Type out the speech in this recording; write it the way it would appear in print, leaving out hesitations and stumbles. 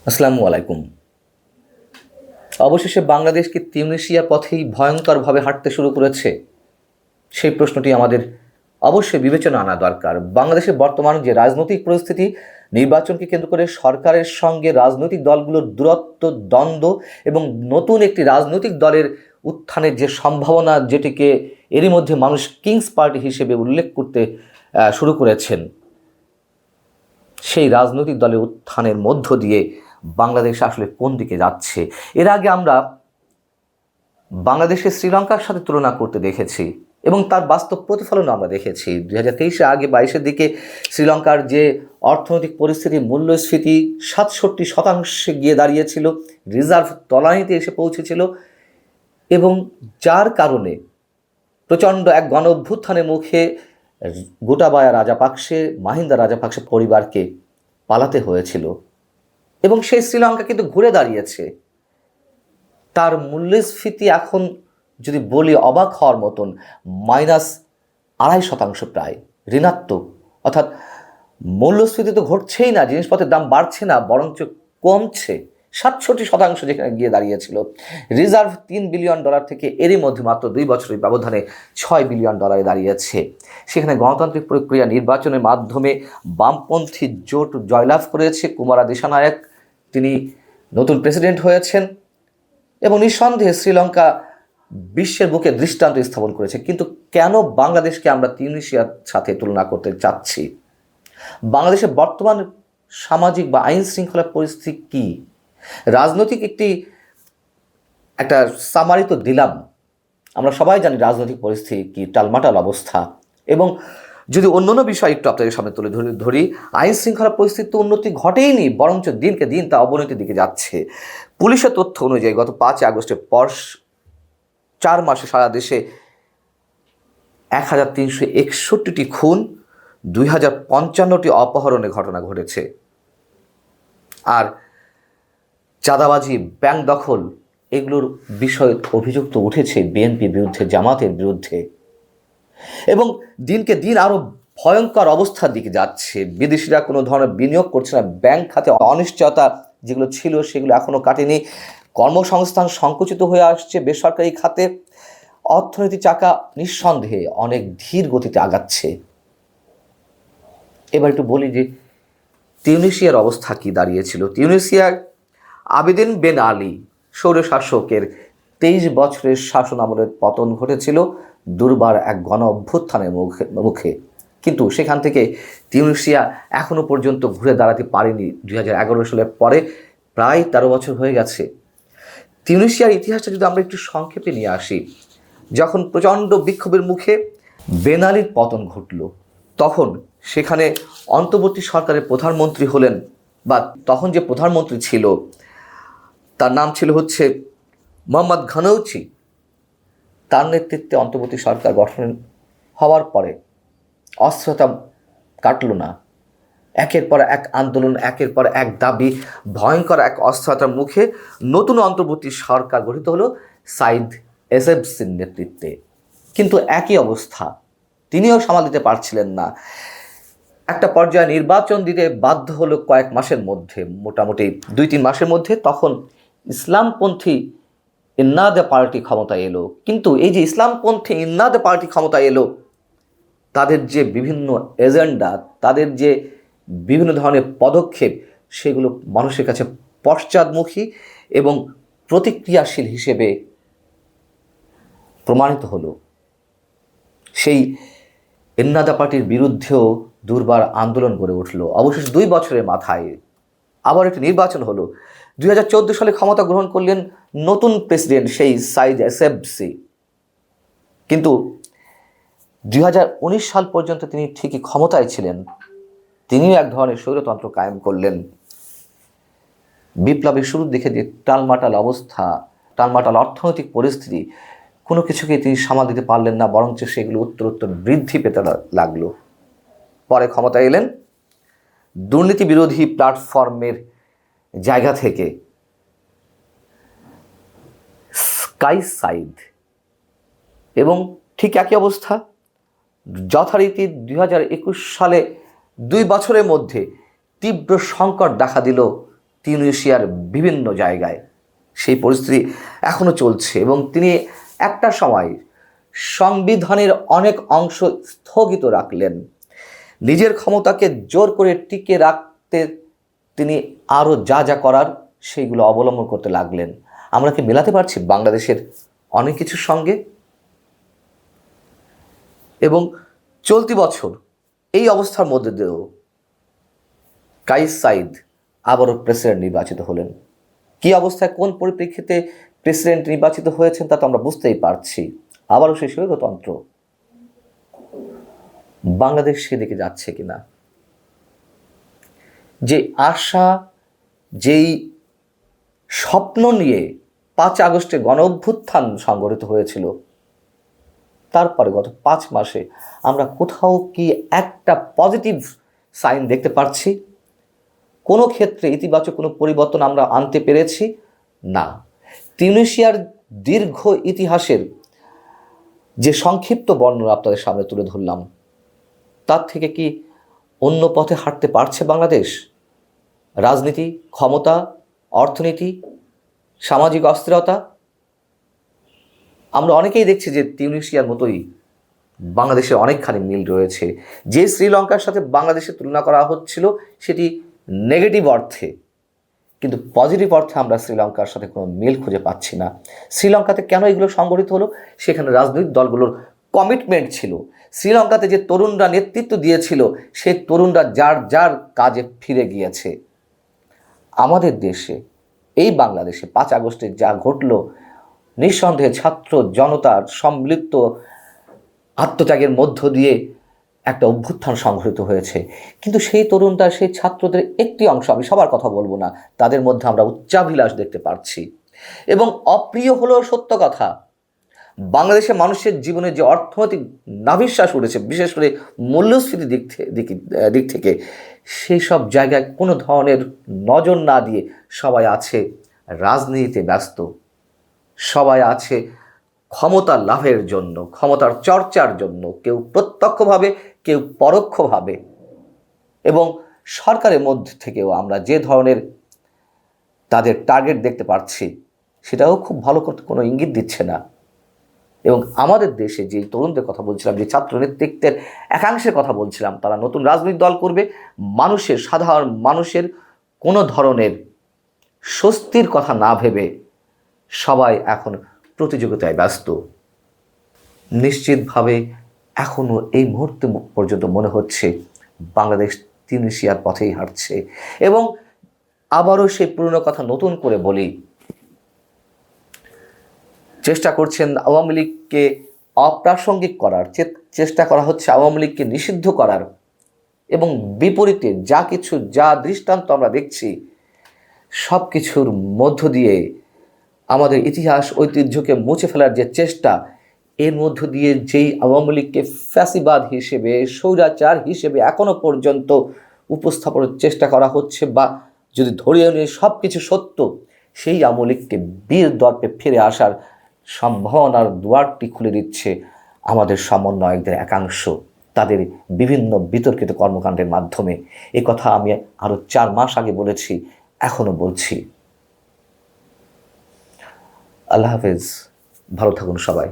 আসসালামু আলাইকুম। অবশেষে বাংলাদেশ কি তিউনিসিয়ার পথেই ভয়ঙ্করভাবে হাঁটতে শুরু করেছে? সেই প্রশ্নটি আমাদের অবশ্যই বিবেচনা আনা দরকার। বাংলাদেশের বর্তমান যে রাজনৈতিক পরিস্থিতি, নির্বাচনকে কেন্দ্র করে সরকারের সঙ্গে রাজনৈতিক দলগুলোর দূরত্ব, দ্বন্দ্ব এবং নতুন একটি রাজনৈতিক দলের উত্থানের যে সম্ভাবনা, যেটিকে এরই মধ্যে মানুষ কিংস পার্টি হিসেবে উল্লেখ করতে শুরু করেছেন, সেই রাজনৈতিক দলের উত্থানের মধ্য দিয়ে বাংলাদেশ আসলে কোন দিকে যাচ্ছে। এর আগে আমরা বাংলাদেশকে শ্রীলঙ্কার সাথে তুলনা করতে দেখেছি এবং তার বাস্তব প্রতিফলনও আমরা দেখেছি। 2023 আগে 22-এর দিকে শ্রীলঙ্কার যে অর্থনৈতিক পরিস্থিতি, মূল্যস্ফীতি 67% গিয়ে দাঁড়িয়েছিল, রিজার্ভ তলানিতে এসে পৌঁছেছিল এবং যার কারণে প্রচণ্ড এক গণ অভ্যুত্থানের মুখে গোটাবায়া রাজাপাকসে, মাহিন্দা রাজাপাকসে পরিবারকে পালাতে হয়েছিল এবং সেই শ্রীলঙ্কা কিন্তু ঘুরে দাঁড়িয়েছে। তার মূল্যস্ফীতি এখন যদি বলি অবাক হওয়ার মতন, -2.5% প্রায় ঋণাত্মক। অর্থাৎ মূল্যস্ফীতি তো ঘটছেই না, জিনিসপত্রের দাম বাড়ছে না, বরঞ্চ কমছে। 67% যেখানে গিয়ে দাঁড়িয়েছিল। রিজার্ভ $3 বিলিয়ন থেকে এরই মধ্যে মাত্র 2 বছরের ব্যবধানে $6 বিলিয়ন দাঁড়িয়েছে। সেখানে গণতান্ত্রিক প্রক্রিয়া, নির্বাচনের মাধ্যমে বামপন্থী জোট জয়লাভ করেছে। কুমারা দিশানায়ক তিনি নতুন প্রেসিডেন্ট হয়েছেন এবং নিঃসন্দেহে শ্রীলঙ্কা বিশ্বের বুকে দৃষ্টান্ত স্থাপন করেছে। কিন্তু কেন বাংলাদেশকে আমরা তিউনিসিয়ার সাথে তুলনা করতে চাচ্ছি? বাংলাদেশের বর্তমান সামাজিক বা আইন শৃঙ্খলা পরিস্থিতি কী? রাজনৈতিক একটা সামারি তো দিলাম। আমরা সবাই জানি রাজনৈতিক পরিস্থিতি কি, টালমাটাল অবস্থা। এবং যদি অন্যান্য বিষয় একটু আপনাদের সামনে তুলে ধরি, আইন শৃঙ্খলা পরিস্থিতি তো উন্নতি ঘটেইনি, বরঞ্চ দিনকে দিন তা অবনতির দিকে যাচ্ছে। পুলিশের তথ্য অনুযায়ী গত 5 আগস্টের পর 4 মাসে সারা দেশে 1361টি খুন, 2055টি অপহরণের ঘটনা ঘটেছে। আর চাঁদাবাজি, ব্যাংক দখল, এগুলোর বিষয়ে অভিযোগ তো উঠেছে বিএনপির বিরুদ্ধে, জামাতের বিরুদ্ধে। এবং দিনকে দিন আরও ভয়ঙ্কর অবস্থার দিকে যাচ্ছে। বিদেশিরা কোনো ধরনের বিনিয়োগ করছে না, ব্যাংক খাতে অনিশ্চয়তা যেগুলো ছিল সেগুলো এখনও কাটেনি, কর্মসংস্থান সংকুচিত হয়ে আসছে বেসরকারি খাতে, অর্থনীতি চাকা নিঃসন্দেহে অনেক ধীর গতিতে আগাচ্ছে। এবার একটু বলি যে তিউনিসিয়ার অবস্থা কি দাঁড়িয়েছিল। তিউনিসিয়ার আবেদিন বেন আলী স্বৈরশাসকের 23 বছরের শাসন আমলের পতন ঘটেছিল দুর্বার এক গণ অভ্যুত্থানের মুখে। কিন্তু সেখান থেকে তিউনিসিয়া এখনও পর্যন্ত ঘুরে দাঁড়াতে পারেনি। 2011 সালের পরে প্রায় 13 বছর হয়ে গেছে। তিউনিসিয়ার ইতিহাসটা যদি আমরা একটু সংক্ষেপে নিয়ে আসি, যখন প্রচণ্ড বিক্ষোভের মুখে বেন আলীর পতন ঘটল, তখন সেখানে অন্তর্বর্তী সরকারের প্রধানমন্ত্রী হলেন, বা তখন যে প্রধানমন্ত্রী ছিল তার নাম ছিল মোহাম্মদ ঘানৌচি। তার নেতৃত্বে অন্তর্বর্তী সরকার গঠন হওয়ার পরে অস্থিরতা কাটল না। একের পর এক আন্দোলন, একের পর এক দাবি, ভয়ঙ্কর এক অস্থিরতার মুখে নতুন অন্তর্বর্তী সরকার গঠিত হলো সাইদ এসেবসির নেতৃত্বে। কিন্তু একই অবস্থা, তিনিও সামাল দিতে পারছিলেন না। একটা পর্যায়ে নির্বাচন দিতে বাধ্য হলো কয়েক মাসের মধ্যে, মোটামুটি 2-3 মাসের মধ্যে। তখন ইসলামপন্থী ইন্নাদে পার্টি ক্ষমতায় এলো। কিন্তু এই যে ইসলামপন্থী ইন্নাদে পার্টি ক্ষমতায় এলো, তাদের যে বিভিন্ন এজেন্ডা, তাদের যে বিভিন্ন ধরনের পদক্ষেপ, সেগুলো মানুষের কাছে পশ্চাদমুখী এবং প্রতিক্রিয়াশীল হিসেবে প্রমাণিত হলো। সেই এন্নাদা পার্টির বিরুদ্ধেও দুর্বার আন্দোলন গড়ে উঠল। অবশেষে 2 বছরের মাথায় আবার একটি নির্বাচন হলো। 2014 সালে ক্ষমতা গ্রহণ করলেন নতুন প্রেসিডেন্ট সেই সাইদ এসেবসি। কিন্তু 2019 সাল পর্যন্ত তিনি ঠিকই ক্ষমতায় ছিলেন। তিনিও এক ধরনের স্বৈরতন্ত্র কায়েম করলেন। বিপ্লবের শুরুর দিকে যে টালমাটাল অবস্থা, টালমাটাল অর্থনৈতিক পরিস্থিতি, কোনো কিছুকে তিনি সামাল দিতে পারলেন না, বরঞ্চ সেগুলো উত্তরোত্তর বৃদ্ধি পেতে লাগলো। পরে ক্ষমতায় এলেন দুর্নীতি বিরোধী প্ল্যাটফর্মের জায়গা থেকে স্কাই সাইদ, এবং ঠিক একই অবস্থা যথারীতি 2021 সালে 2 বছরের মধ্যে তীব্র সংকট দেখা দিল তিউনিসিয়ার বিভিন্ন জায়গায়। সেই পরিস্থিতি এখনও চলছে এবং তিনি একটা সময় সংবিধানের অনেক অংশ স্থগিত রাখলেন। নিজের ক্ষমতাকে জোর করে টিকে রাখতে তিনি আরও যা যা করার সেইগুলো অবলম্বন করতে লাগলেন। আমরা কি মেলাতে পারছি বাংলাদেশের অনেক কিছুর সঙ্গে? এবং চলতি বছর এই অবস্থার মধ্যে দিয়েও কাইস সাইদ আবারও প্রেসিডেন্ট নির্বাচিত হলেন। কি অবস্থায়, কোন পরিপ্রেক্ষিতে প্রেসিডেন্ট নির্বাচিত হয়েছেন তা তো আমরা বুঝতেই পারছি। আবারও সেই স্বৈরতন্ত্র। বাংলাদেশ সেদিকে যাচ্ছে কিনা? যে আশা, যেই স্বপ্ন নিয়ে 5 আগস্টে গণ অভ্যুত্থান সংগঠিত হয়েছিল, তারপরে গত 5 মাসে আমরা কোথাও কি একটা পজিটিভ সাইন দেখতে পাচ্ছি? কোনো ক্ষেত্রে ইতিবাচক কোনো পরিবর্তন আমরা আনতে পেরেছি না। তিউনিসিয়ার দীর্ঘ ইতিহাসের যে সংক্ষিপ্ত বর্ণনা আপনাদের সামনে তুলে ধরলাম, তার থেকে কি অন্য পথে হাঁটতে পারছে বাংলাদেশ? রাজনীতি, ক্ষমতা, অর্থনীতি, সামাজিক অস্থিরতা, আমরা অনেকেই দেখছি যে তিউনিসিয়ার মতোই বাংলাদেশে অনেকখানি মিল রয়েছে। যে শ্রীলঙ্কার সাথে বাংলাদেশের তুলনা করা হচ্ছিল সেটি নেগেটিভ অর্থে, কিন্তু পজিটিভ অর্থে আমরা শ্রীলঙ্কার সাথে কোনো মিল খুঁজে পাচ্ছি না। শ্রীলঙ্কাতে কেন এগুলো সংগঠিত হলো? সেখানে রাজনৈতিক দলগুলোর কমিটমেন্ট ছিল। শ্রীলঙ্কাতে যে তরুণরা নেতৃত্ব দিয়েছিল, সেই তরুণরা যার যার কাজে ফিরে গিয়েছে। আমাদের দেশে, এই বাংলাদেশে 5 আগস্টে যা ঘটল, নিঃসন্দেহে ছাত্র জনতার সম্মিলিত আত্মত্যাগের মধ্য দিয়ে একটা অভ্যুত্থান সংঘটিত হয়েছে। কিন্তু সেই তরুণরা, সেই ছাত্রদের একটি অংশ, আমি সবার কথা বলবো না, তাদের মধ্যে আমরা উচ্চাভিলাষ দেখতে পাচ্ছি। এবং অপ্রিয় হলেও সত্য কথা, বাংলাদেশের মানুষের জীবনে যে অর্থনৈতিক নাভিশ্বাস উঠেছে, বিশেষ করে মূল্যস্ফীতির দিক থেকে, সেই সব জায়গায় কোনো ধরনের নজর না দিয়ে সবাই আছে রাজনীতিতে ব্যস্ত, সবাই আছে ক্ষমতা লাভের জন্য, ক্ষমতার চর্চার জন্য, কেউ প্রত্যক্ষভাবে, কেউ পরোক্ষভাবে। এবং সরকারের মধ্যে থেকেও আমরা যে ধরনের তাদের টার্গেট দেখতে পাচ্ছি, সেটাও খুব ভালো করতে কোনো ইঙ্গিত দিচ্ছে না। এবং আমাদের দেশে যে তরুণদের কথা বলছিলাম, যে ছাত্র নেতৃত্বের একাংশের কথা বলছিলাম, তারা নতুন রাজনৈতিক দল করবে, মানুষের, সাধারণ মানুষের কোনো ধরনের স্বস্তির কথা না ভেবে সবাই এখন প্রতিযোগিতায় ব্যস্ত। নিশ্চিতভাবে এখনও এই মুহূর্তে পর্যন্ত মনে হচ্ছে বাংলাদেশ তিউনিসিয়ার পথেই হাঁটছে। এবং আবারও সেই পুরনো কথা নতুন করে বলি, চেষ্টা করছেন আওয়ামী লীগকে অপ্রাসঙ্গিক করার, চেষ্টা করা হচ্ছে আওয়ামী লীগকে নিষিদ্ধ করার। এবং বিপরীতে যা দৃষ্টান্ত আমরা দেখছি, সব কিছুর মধ্য দিয়ে আমাদের ইতিহাস ঐতিহ্যকে মুছে ফেলার যে চেষ্টা, এর মধ্য দিয়ে যেই আওয়ামী লীগকে ফ্যাসিবাদ হিসেবে, স্বৈরাচার হিসেবে এখনও পর্যন্ত উপস্থাপনের চেষ্টা করা হচ্ছে, বা যদি ধরিয়ে নিয়ে সব কিছু সত্য, সেই আওয়ামী লীগকে বীর দর্পে ফিরে আসার সম্ভাবনার দুয়ারটি খুলে দিচ্ছে আমাদের সমন্বয়কদের একাংশ, তাদের বিভিন্ন বিতর্কিত কর্মকাণ্ডের মাধ্যমে। এ কথা আমি আরও 4 মাস আগে বলেছি, এখনও বলছি। আল্লাহ হাফেজ, ভালো থাকুন সবাই।